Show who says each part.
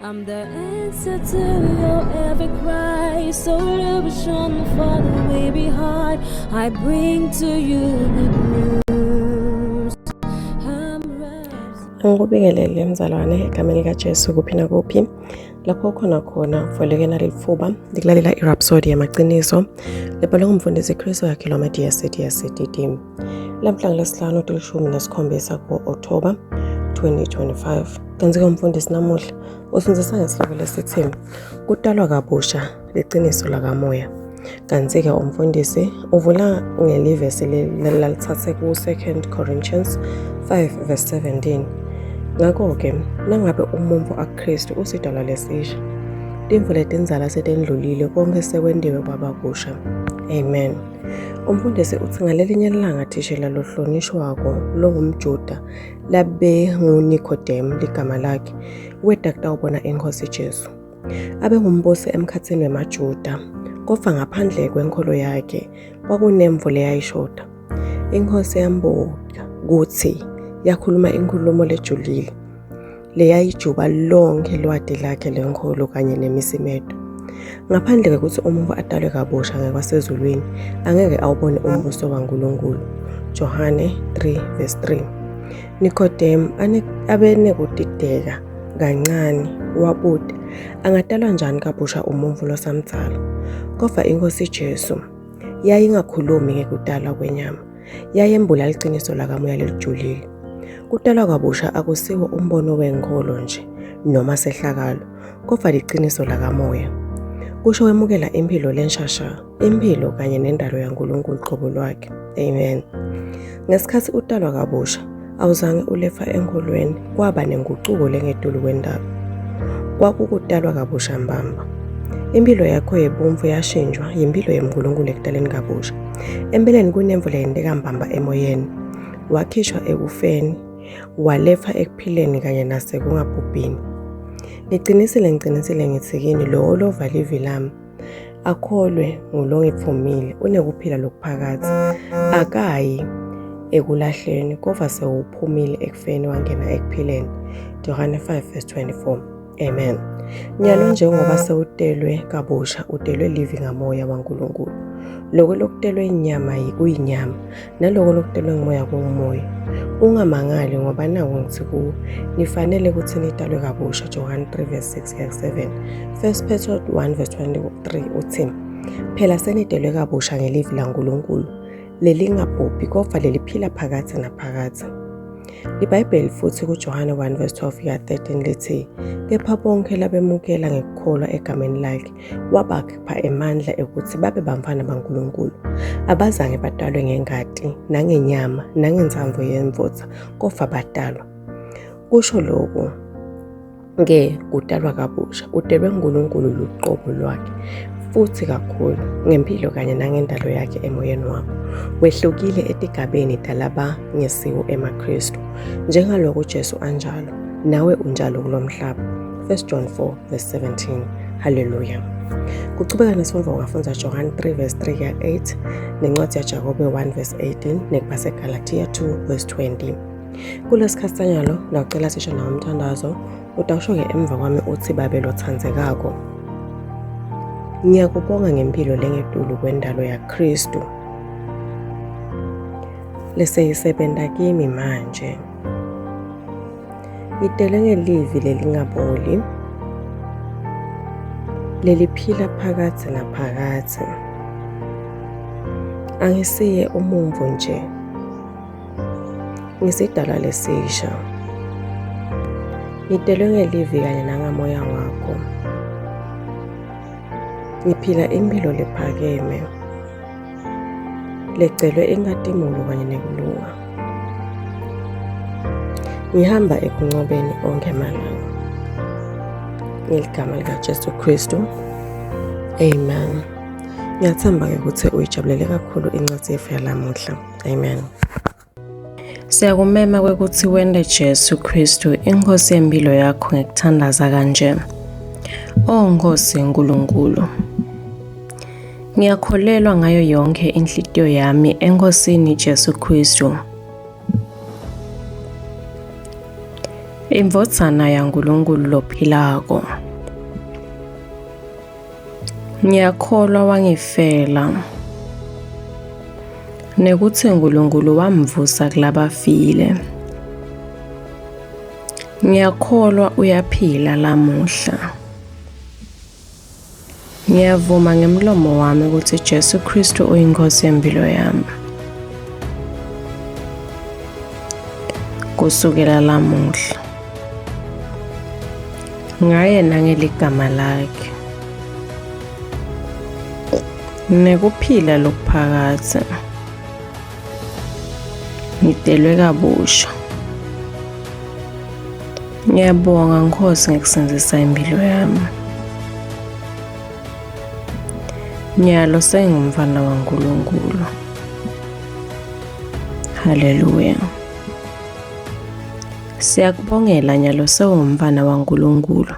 Speaker 1: I'm the answer to your every cry. So illusion for the way behind. I bring to you good news.
Speaker 2: Ngikubingelele mzalwane egameni likaJesu kuphi nakuphi lapho khona ufoleke lifuba ndikulalela iRhapsody yamaqiniso lebhalwe ngumfundisi Chris Kilomedi CDD. Lamhla ngolwesihlanu tilishumi nesikhombisa ku-October 2025. Kanti-ke umfundisi namuhla usindzisa ngesihloko lesithi kutalwa kabusha liqiniso lakamoya. Kanti-ke umfundisi uvula ngelivesi lalithathe ku-2 Corinthians 5 verse 17. Ngakho-ke nangabe umuntu akuKristu usidalwa lesisha, timvu letinzala setendlulile konke sekwendiwe kwababusha. Amen. Umfundisi uthi ngalelinye ilanga thishela lohlonishwako longumJuda labe nguNikodemu ligama lakhe weda kutawubona inkosi Jesu. Abe ngumbusi emkhatsini wemaJuda, kodwa ngaphandle kwenkolo yakhe kwakunemvu leyayishoda. Inkosi yambuka kuthi yakhuluma inkulumo lejulile leyayijuba lonke lwadi lakhe lenkolo kanye nemisimedo. Ngaphandle kokuthi umuntu adalwe kabusha ngakwasezulwini angeke awubone umbuso kaNkulunkulu. Johane 3 verse 3. Nikodemu abene kudideka kancane wabuda angadalwa njani kabusha umuntu losamdzala. Kodwa inkosi Jesu yayingakhulumi ngekudalwa kwenyama, yayembula liqiniso lakamoya lelijulile. Kudalwa kabusha akusiwo umbono wenkolo nje noma sehlakalo, kodwa liqiniso lakamoya. Kusho wemukela impilo lenshasha, impilo kanye nendalo yaNkulunkulu qobo lwakhe. Amen. Ngesikhathi udalwa kabusha awuzange ulefa enkolweni, kwaba nenguquko lengedulu kwendalo. Kwakukudalwa kabusha mbamba. Impilo yakho yebumvu yashintshwa yimpilo yeNkulunkulu ekudaleni kabusha. Empeleni kunemvula yenteka mbamba emoyeni. Wakhishwa ekufeni, walefa ekuphileni kanye nasekungabhubhini. Ngiqinisile ngithi kini lo olova livi lami akholwe ngulongithumile unekuphila lokuphakathi, akayi ekulahleni kodwa sewuphumile ekufeni wangena ekuphileni. Johane 5 verse 24. Amen. Nyalo njengoba sewudelwe kabusha udelwe livi ngamoya waNkulunkulu. Lokho lokudelwe inyama kuyinyama, nalokho lokudelwe ngomoya kumoya. Ungamangali ngoba nawo ngithi kuwe nifanele ukuthi nidalwe kabusha. Johane 3 verse 6-7. 1 Peter 1 verse 23 uthi phela senidelwe kabusha ngelivi laNkulunkulu lelingabhubhi kodwa leliphila phakathi naphakathi. IBhayibheli futhi kuJohane 1 verse 12-13 lithi kepha bonke labemukela ngekukholwa egameni lakhe wabapha emandla ukuthi babe bantwana baNkulunkulu, abazange badalwe ngengati nangenyama nangenzamvu yemvutha kodwa badalwa. Kusho lokhu kudalwa kabusha udelwe nguNkulunkulu luqobo lwakhe futhi kakhulu ngempilo kanye nangendalo yakhe emoyeni wakho. Wehlukile etigabeni talaba ngesiwo emaKristu. Njengalokho uJesu anjalo, nawe unjalo kulomhlaba. 1 John 4 verse 17. Hallelujah. Kuchubeka nesifundvo ngafundza Johane 3 verse 3-8, nencwadzi yaJakobe 1 verse 18, nekubase Galatia 2 verse 20. Kulesikhathi sanyalo nawucela sisho nawo umthandazo, utawusho-ke emva kwami uthi babe lothandzekako. Ngiyakubonga ngempilo lengedulu kwendalo yaKristu leseyisebenta kimi manje. Ngidele ngelivi lelingaboli leliphila phakathi naphakathi. Angisiye umumvu nje, ngisidalwa lesisha. Ngidele ngelivi kanye nangamoya wakho. Ngiphila impilo lephakeme lecelwe inkatimulo kanye nekulunga. Ngihamba ekuncobeni onke amalanga ngeligama likaJesu Kristu. Amen. Ngiyathemba-ke ukuthi uyijabulele kakhulu incwadi yethu yalamuhla. Amen.
Speaker 3: Siyakumema kwekuthi wende Jesu Kristu inkosi yempilo yakho ngekuthandaza kanje. Nkosi enkulunkulu, ngiyakholelwa ngayo yonke inhliziyo yami enkosini Jesu Kristu. Imvodzana yaNkulunkulu lophilako. Ngiyakholwa wangifela nekuthi uNkulunkulu wamvusa kulabafile. Ngiyakholwa uyaphila lamuhla. Ngiyavuma ngemlomo wami ukuthi Jesu Kristu uyinkosi yempilo yami. Kusukela lamuhla ngayena ngeligama lakhe. Nekuphila lokuphakathi ngidelwe kabusha. Ngiyabonga Nkosi ngekusindisa impilo yami. Nyalo sengumfana waNkulunkulu. Haleluya. Siyakubongela nyalo sewumfana waNkulunkulu.